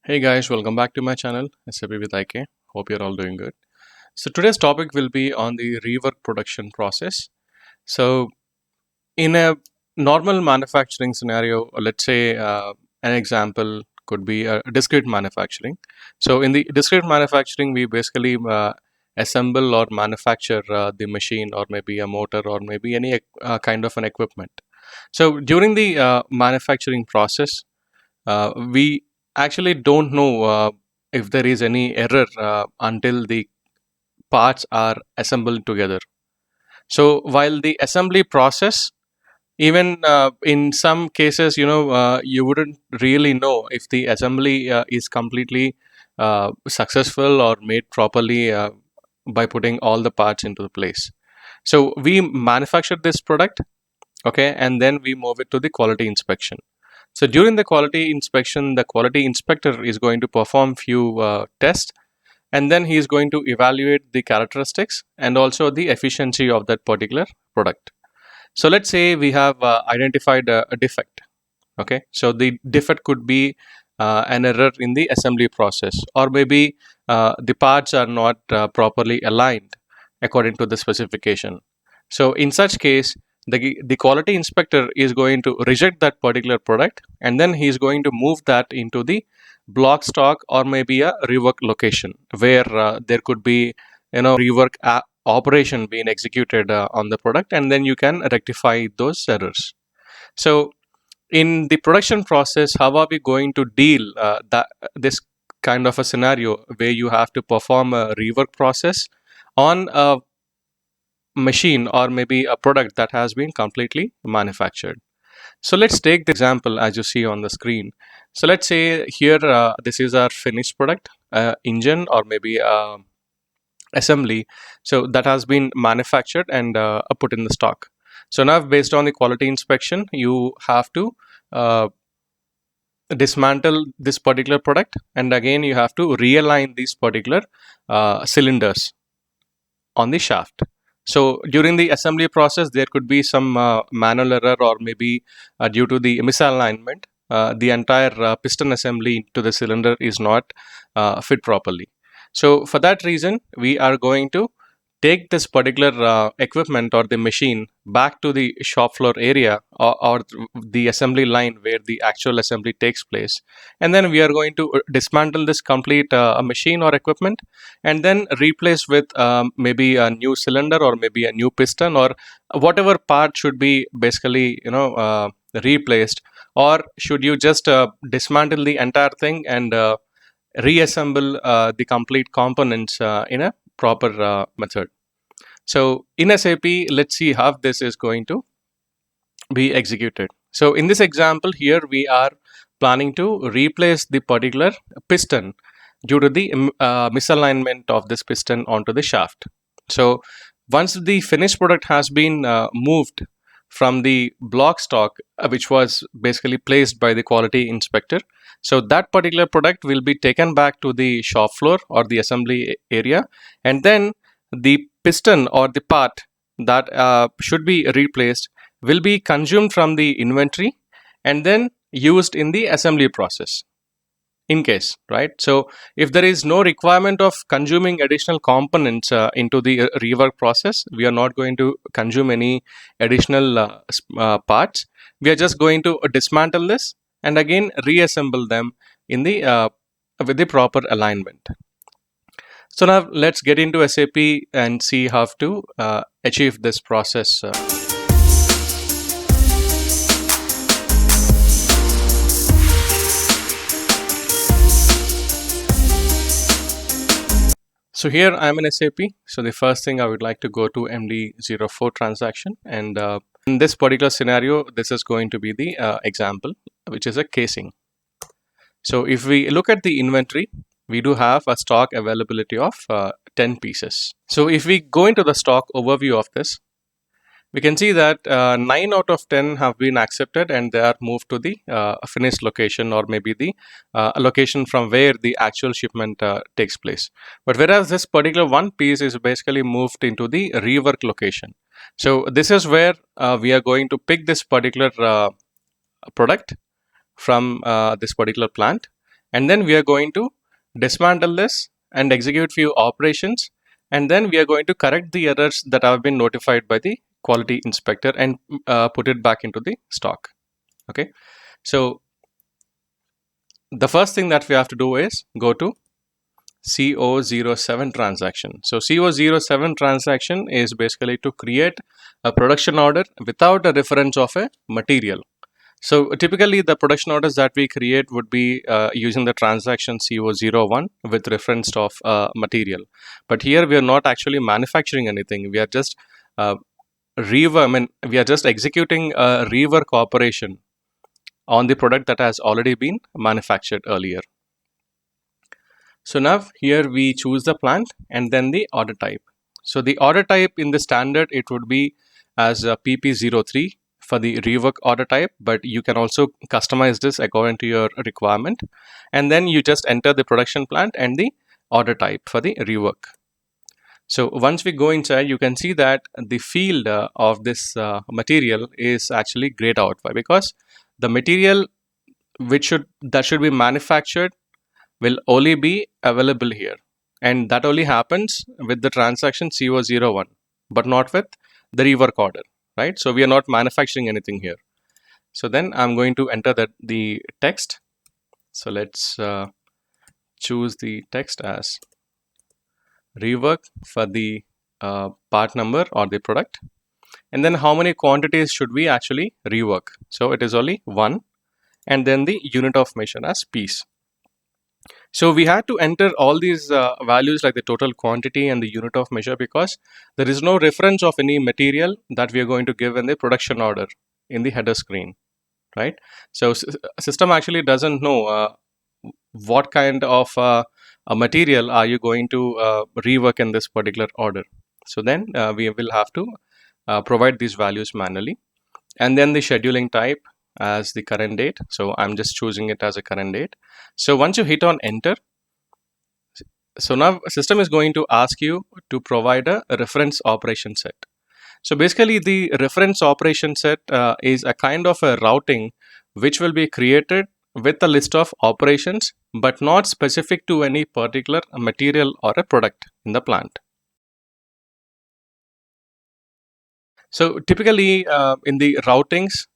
Hey guys, welcome back to my channel, SAP with IK. Hope you're all doing good. So today's topic will be on the rework production process. So in a normal manufacturing scenario, let's say an example could be discrete manufacturing. So in the discrete manufacturing, we basically assemble or manufacture the machine or maybe a motor or maybe any kind of an equipment. So during the manufacturing process, we actually don't know if there is any error until the parts are assembled together. So while the assembly process, even in some cases, you wouldn't really know if the assembly is completely successful or made properly by putting all the parts into the place. So we manufacture this product, okay, and then we move it to the quality inspection. So during the quality inspection, the quality inspector is going to perform few tests, and then he is going to evaluate the characteristics and also the efficiency of that particular product. So let's say we have identified a defect. Okay, so the defect could be an error in the assembly process, or maybe the parts are not properly aligned according to the specification. So in such case, the quality inspector is going to reject that particular product, and then he is going to move that into the block stock or maybe a rework location where there could be rework operation being executed on the product, and then you can rectify those errors. So in the production process, how are we going to deal that this kind of a scenario where you have to perform a rework process on a machine or maybe a product that has been completely manufactured? So let's take the example as you see on the screen. So let's say here this is our finished product, engine or maybe assembly, so that has been manufactured and put in the stock. So now based on the quality inspection, you have to dismantle this particular product, and again you have to realign these particular cylinders on the shaft. So during the assembly process, there could be some manual error or maybe due to the misalignment, the entire piston assembly to the cylinder is not fit properly. So for that reason, we are going to take this particular equipment or the machine back to the shop floor area, or the assembly line where the actual assembly takes place, and then we are going to dismantle this complete machine or equipment and then replace with maybe a new cylinder or maybe a new piston or whatever part should be basically replaced. Or should you just dismantle the entire thing and reassemble the complete components in a proper method? So in SAP, let's see how this is going to be executed. So in this example here, we are planning to replace the particular piston due to the misalignment of this piston onto the shaft. So once the finished product has been moved from the block stock, which was basically placed by the quality inspector, so that particular product will be taken back to the shop floor or the assembly area, and then the piston or the part that should be replaced will be consumed from the inventory and then used in the assembly process in case, right? So if there is no requirement of consuming additional components into the rework process, we are not going to consume any additional parts. We are just going to dismantle this and again reassemble them in the with the proper alignment. So now let's get into SAP and see how to achieve this process. So here I'm in SAP. So the first thing I would like to go to MD04 transaction, and in this particular scenario, this is going to be the example, which is a casing. So if we look at the inventory, we do have a stock availability of 10 pieces. So if we go into the stock overview of this, we can see that 9 out of 10 have been accepted and they are moved to the finished location or maybe the location from where the actual shipment takes place. But whereas this particular one piece is basically moved into the rework location. So this is where we are going to pick this particular product from this particular plant, And then we are going to dismantle this and execute few operations, and then we are going to correct the errors that have been notified by the quality inspector and put it back into the stock. Okay, so the first thing that we have to do is go to CO07 transaction. So CO07 transaction is basically to create a production order without a reference of a material. So typically the production orders that we create would be using the transaction CO01 with reference of material. But here we are not actually manufacturing anything. We are just we are just executing a rework operation on the product that has already been manufactured earlier. So now here we choose the plant and then the order type. So the order type in the standard, it would be as a PP03 for the rework order type, but you can also customize this according to your requirement. And then you just enter the production plant and the order type for the rework. So once we go inside, you can see that the field of this material is actually grayed out. Why? Because the material that should be manufactured will only be available here, and that only happens with the transaction CO01, but not with the rework order, right? So we are not manufacturing anything here. So then I'm going to enter the text. So let's choose the text as rework for the part number or the product, and then how many quantities should we actually rework. So it is only one, and then the unit of measure as piece. So we had to enter all these values like the total quantity and the unit of measure, because there is no reference of any material that we are going to give in the production order in the header screen, right? So system actually doesn't know what kind of a material are you going to rework in this particular order. So then we will have to provide these values manually, and then the scheduling type as the current date. So I'm just choosing it as a current date. So once you hit on enter, so now system is going to ask you to provide a reference operation set. So basically the reference operation set is a kind of a routing which will be created with a list of operations, but not specific to any particular material or a product in the plant. So typically in the routings,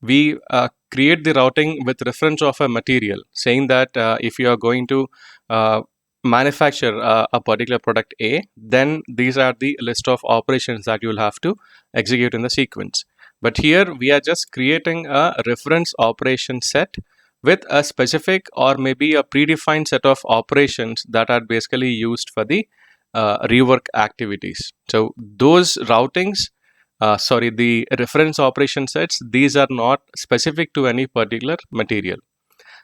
we create the routing with reference of a material, saying that if you are going to manufacture a particular product A, then these are the list of operations that you will have to execute in the sequence. But here we are just creating a reference operation set with a specific or maybe a predefined set of operations that are basically used for the rework activities. So those routings, the reference operation sets, these are not specific to any particular material.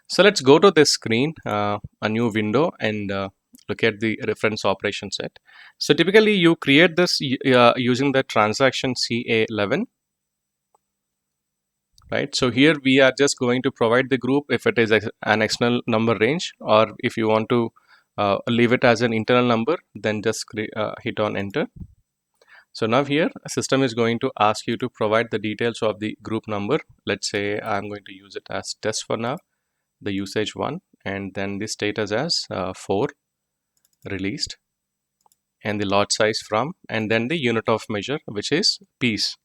So let's go to this screen, a new window, and look at the reference operation set. So typically you create this using the transaction CA11, right? So here we are just going to provide the group if it is an external number range, or if you want to leave it as an internal number, then just hit on enter. So now here a system is going to ask you to provide the details of the group number. Let's say I'm going to use it as test for now, the usage 1, and then the status as 4 released, and the lot size from, and then the unit of measure, which is piece.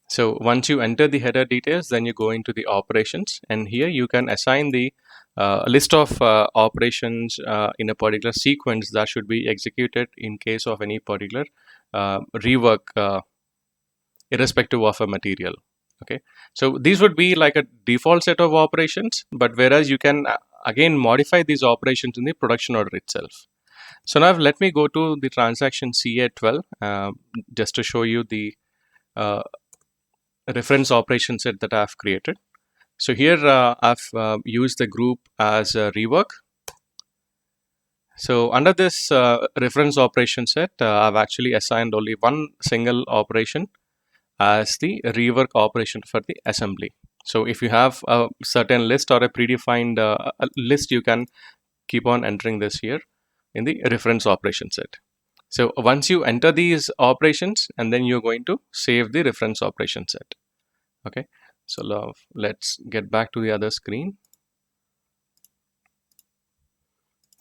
So once you enter the header details, then you go into the operations, and here you can assign the list of operations in a particular sequence that should be executed in case of any particular rework, irrespective of a material. Okay, so these would be like a default set of operations, but whereas you can again modify these operations in the production order itself. So now let me go to the transaction CA12 just to show you the reference operation set that I have created. So here I've used the group as rework. So under this reference operation set, I've actually assigned only one single operation as the rework operation for the assembly. So if you have a certain list or a predefined list, you can keep on entering this here in the reference operation set. So once you enter these operations, and then you're going to save the reference operation set. Okay, so let's get back to the other screen.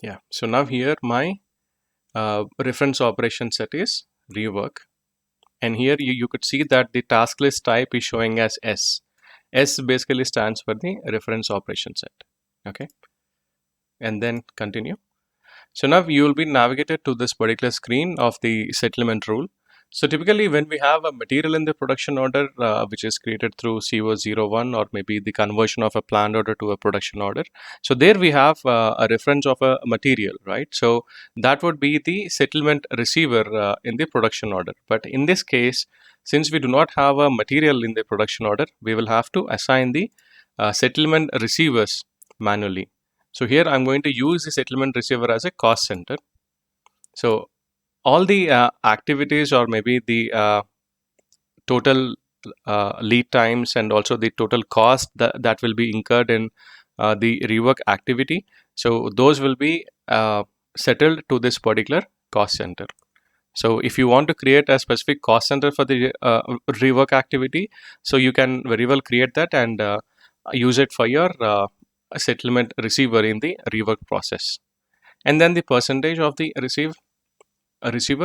Yeah, so now here my reference operation set is rework, and here you could see that the task list type is showing as S. S basically stands for the reference operation set. Okay, and then continue. So now you will be navigated to this particular screen of the settlement rule. So typically when we have a material in the production order which is created through CO01 or maybe the conversion of a planned order to a production order. So there we have a reference of a material, right? So that would be the settlement receiver in the production order. But in this case, since we do not have a material in the production order, we will have to assign the settlement receivers manually. So here I'm going to use the settlement receiver as a cost center. So all the activities or maybe the total lead times and also the total cost that will be incurred in the rework activity. So those will be settled to this particular cost center. So if you want to create a specific cost center for the rework activity, so you can very well create that and use it for your settlement receiver in the rework process. And then the percentage of the receiver,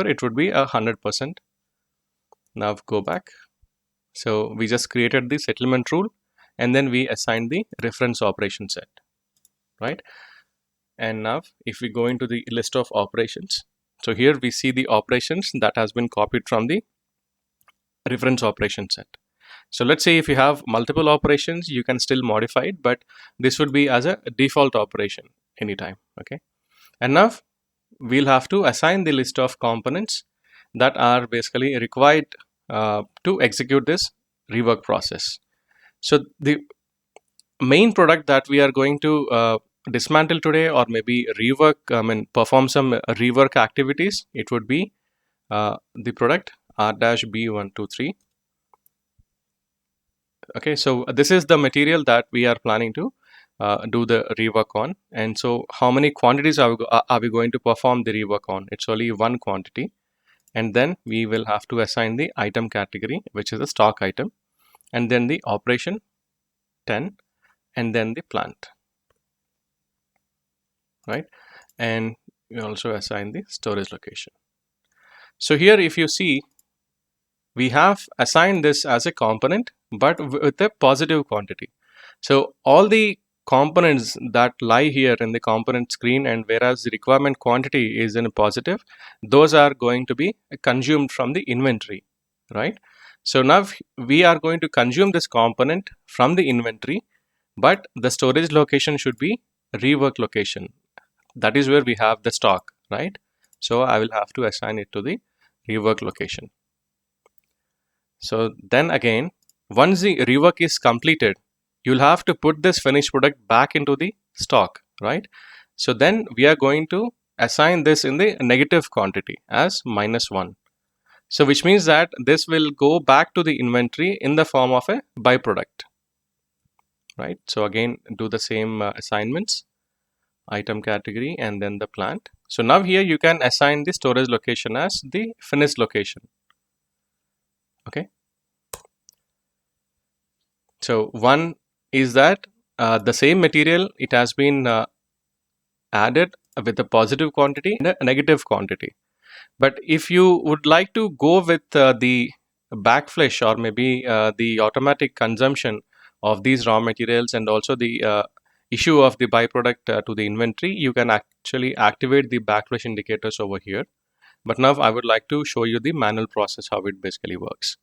it would be 100%. Now go back. So we just created the settlement rule and then we assigned the reference operation set, right? And now if we go into the list of operations, so here we see the operations that has been copied from the reference operation set. So let's say if you have multiple operations, you can still modify it, but this would be as a default operation anytime. Okay. And now we'll have to assign the list of components that are basically required to execute this rework process. So the main product that we are going to dismantle today or maybe perform some rework activities, it would be the product R-B123. Okay, so this is the material that we are planning to do the rework on. And so how many quantities are we going to perform the rework on? It's only one quantity. And then we will have to assign the item category, which is a stock item, and then the operation 10, and then the plant, right? And we also assign the storage location. So here if you see, we have assigned this as a component but with a positive quantity. So all the components that lie here in the component screen, and whereas the requirement quantity is in a positive, those are going to be consumed from the inventory, right? So now we are going to consume this component from the inventory, but the storage location should be rework location. That is where we have the stock, right? So I will have to assign it to the rework location. So then again, once the rework is completed, you'll have to put this finished product back into the stock, right? So then we are going to assign this in the negative quantity as -1. So which means that this will go back to the inventory in the form of a byproduct, right? So again, do the same assignments, item category and then the plant. So now here you can assign the storage location as the finished location. Okay. So one is that the same material, it has been added with a positive quantity and a negative quantity. But if you would like to go with the backflush or maybe the automatic consumption of these raw materials and also the issue of the byproduct to the inventory, you can actually activate the backflush indicators over here. But now I would like to show you the manual process, how it basically works.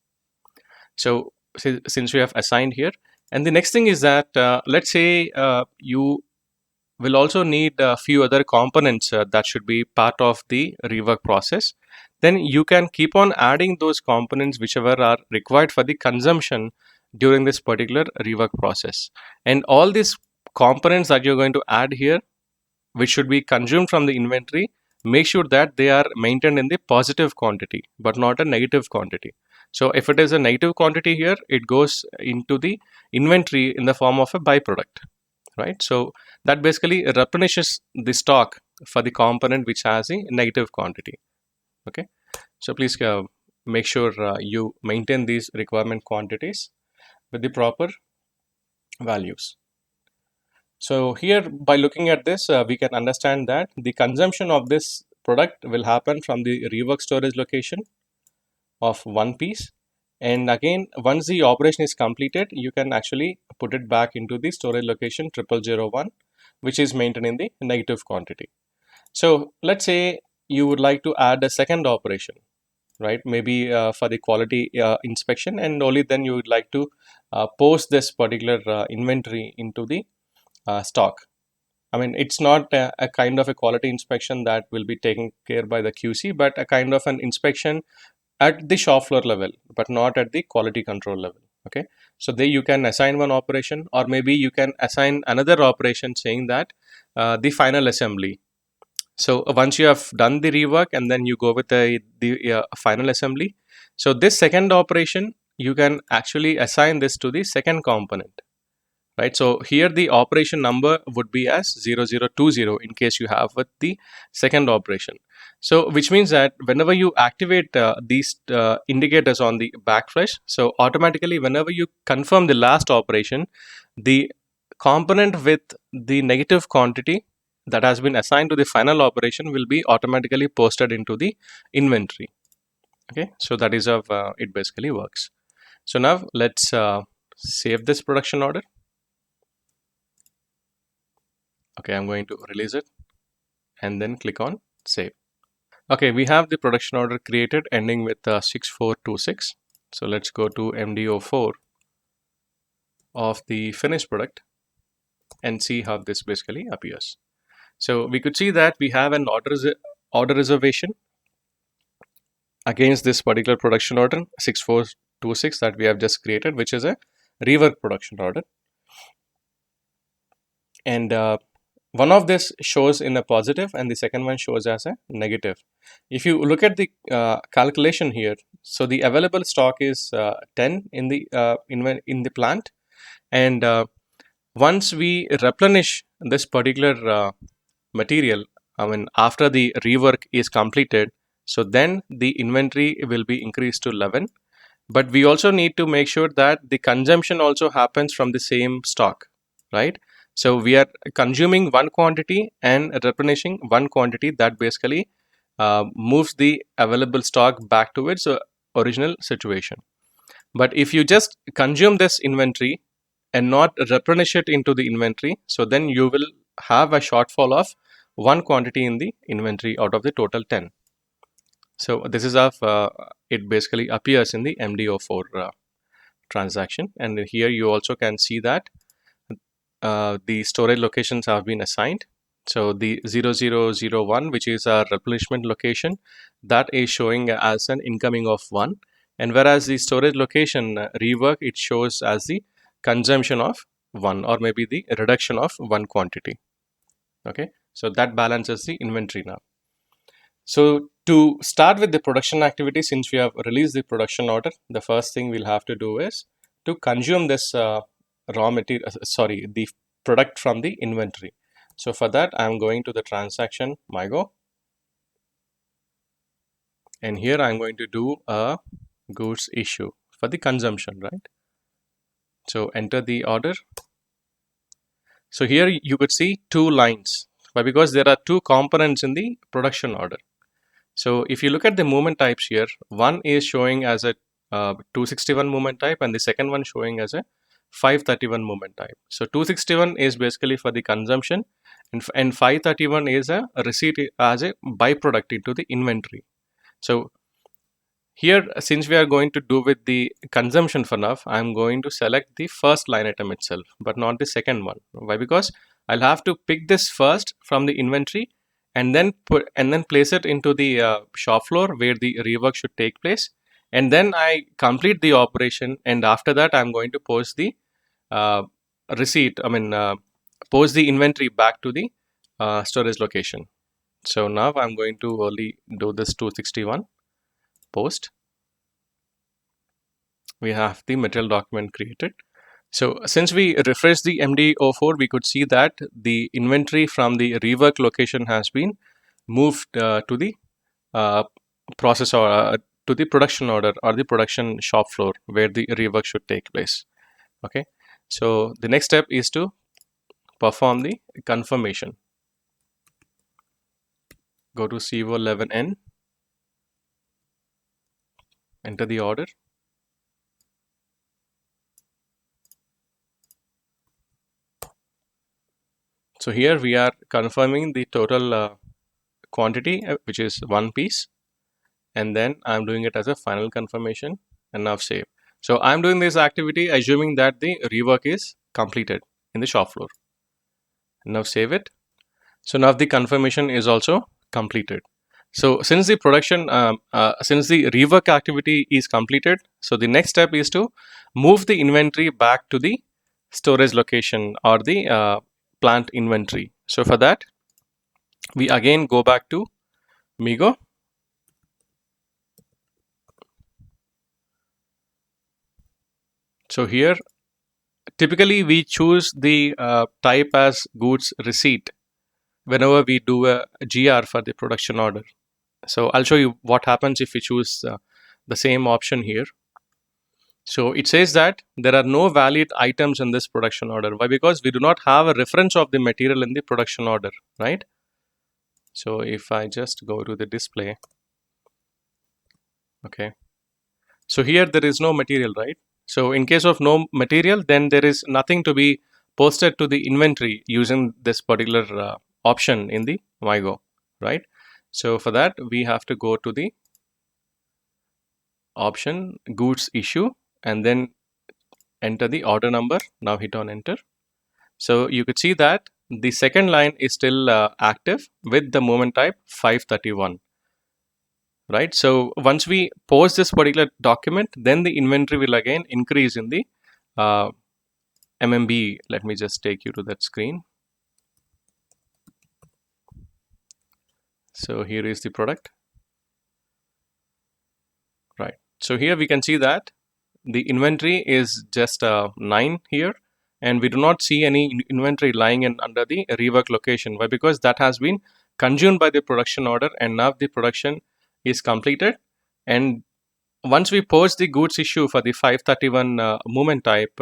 So since we have assigned here, and the next thing is that let's say you will also need a few other components that should be part of the rework process. Then you can keep on adding those components whichever are required for the consumption during this particular rework process. And all these components that you're going to add here, which should be consumed from the inventory, make sure that they are maintained in the positive quantity but not a negative quantity. So if it is a negative quantity here, it goes into the inventory in the form of a byproduct, right? So that basically replenishes the stock for the component which has a negative quantity. Okay, so please make sure you maintain these requirement quantities with the proper values. So here, by looking at this, we can understand that the consumption of this product will happen from the rework storage location of one piece. And again, once the operation is completed, you can actually put it back into the storage location 0001, which is maintained in the negative quantity. So let's say you would like to add a second operation, right? Maybe for the quality inspection, and only then you would like to post this particular inventory into the stock. I mean, it's not a kind of a quality inspection that will be taken care by the QC, but a kind of an inspection at the shop floor level, but not at the quality control level. Okay, so there you can assign one operation, or maybe you can assign another operation saying that the final assembly. So once you have done the rework and then you go with the final assembly, so this second operation you can actually assign this to the second component, right? So here the operation number would be as 0020 in case you have with the second operation. So which means that whenever you activate these indicators on the backflash, so automatically whenever you confirm the last operation, the component with the negative quantity that has been assigned to the final operation will be automatically posted into the inventory. Okay, so that is how it basically works. So now let's save this production order. Okay, I'm going to release it and then click on save. Okay, we have the production order created ending with 6426. So let's go to MD04 of the finished product and see how this basically appears. So we could see that we have an order reservation against this particular production order 6426 that we have just created, which is a rework production order. And one of this shows in a positive and the second one shows as a negative. If you look at the calculation here, so the available stock is 10 in the plant, and once we replenish this particular material, I mean after the rework is completed, so then the inventory will be increased to 11. But we also need to make sure that the consumption also happens from the same stock, right? So we are consuming one quantity and replenishing one quantity, that basically moves the available stock back to its original situation. But if you just consume this inventory and not replenish it into the inventory, so then you will have a shortfall of one quantity in the inventory out of the total 10. So this is how it basically appears in the MD04 transaction. And here you also can see that the storage locations have been assigned. So the 0001, which is a replenishment location, that is showing as an incoming of 1. And whereas the storage location rework, it shows as the consumption of 1, or maybe the reduction of 1 quantity. Okay, so that balances the inventory now. So to start with the production activity, since we have released the production order, the first thing we'll have to do is to consume this raw material, the product from the inventory. So for that, I'm going to the transaction MyGo, and here I'm going to do a goods issue for the consumption, right? So enter the order. So here you could see two lines, but because there are two components in the production order. So if you look at the movement types here, one is showing as a 261 movement type and the second one showing as a 531 movement type. So 261 is basically for the consumption, and 531 is a receipt as a byproduct into the inventory. So here, since we are going to do with the consumption for now, I'm going to select the first line item itself, but not the second one. Why? Because I'll have to pick this first from the inventory and then place it into the shop floor where the rework should take place, and then I complete the operation, and after that I'm going to post the uh, receipt. Post the inventory back to the storage location. So now I'm going to only do this 261 post. We have the material document created. So since we refresh the MD04, we could see that the inventory from the rework location has been moved to the process, or to the production order or the production shop floor where the rework should take place. Okay, so the next step is to perform the confirmation. Go to CO11N, enter the order. So here we are confirming the total quantity, which is 1 piece, and then I'm doing it as a final confirmation, and now save. So I'm doing this activity assuming that the rework is completed in the shop floor. Now save it. So now the confirmation is also completed. So since the since the rework activity is completed, so the next step is to move the inventory back to the storage location or the plant inventory. So for that, we again go back to Migo. So here, typically we choose the type as goods receipt whenever we do a GR for the production order. So I'll show you what happens if we choose the same option here. So it says that there are no valid items in this production order. Why? Because we do not have a reference of the material in the production order, right? So if I just go to the display, okay. So here there is no material, right? So in case of no material, then there is nothing to be posted to the inventory using this particular option in the MyGo, right? So for that, we have to go to the option goods issue and then enter the order number. Now hit on enter. So you could see that the second line is still active with the movement type 531, right? So once we post this particular document, then the inventory will again increase in the uh, MMB. Let me just take you to that screen. So here is the product, right? So here we can see that the inventory is just 9 here, and we do not see any inventory lying in under the rework location. Why? Because that has been consumed by the production order, and now the production is completed. And once we post the goods issue for the 531 movement type,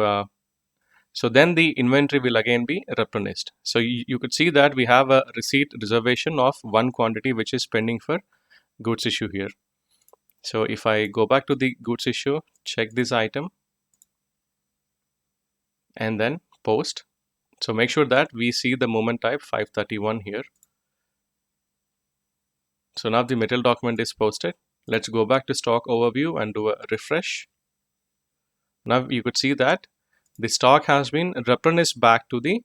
so then the inventory will again be replenished. So you could see that we have a receipt reservation of one quantity which is pending for goods issue here. So if I go back to the goods issue, check this item, and then post. So make sure that we see the movement type 531 here. So now the material document is posted. Let's go back to stock overview and do a refresh. Now you could see that the stock has been replenished back to the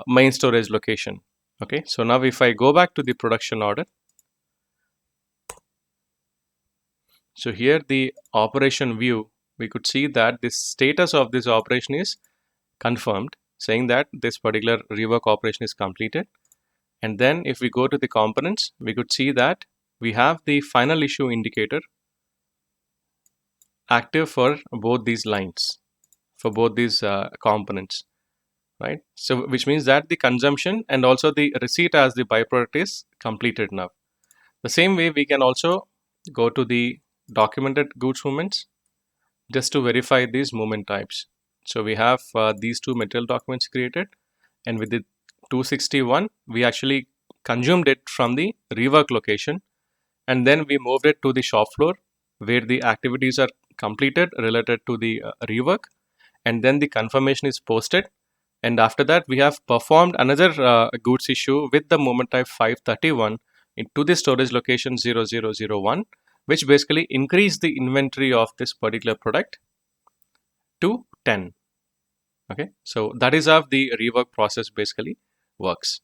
main storage location. Okay, so now if I go back to the production order, so here the operation view, we could see that the status of this operation is confirmed, saying that this particular rework operation is completed. And then if we go to the components, we could see that we have the final issue indicator active for both these lines, for both these components, right? So which means that the consumption and also the receipt as the byproduct is completed now. The same way we can also go to the documented goods movements just to verify these movement types. So we have these two material documents created, and with the 261 we actually consumed it from the rework location, and then we moved it to the shop floor where the activities are completed related to the rework, and then the confirmation is posted, and after that we have performed another goods issue with the movement type 531 into the storage location 0001, which basically increased the inventory of this particular product to 10. Okay, so that is how the rework process basically works.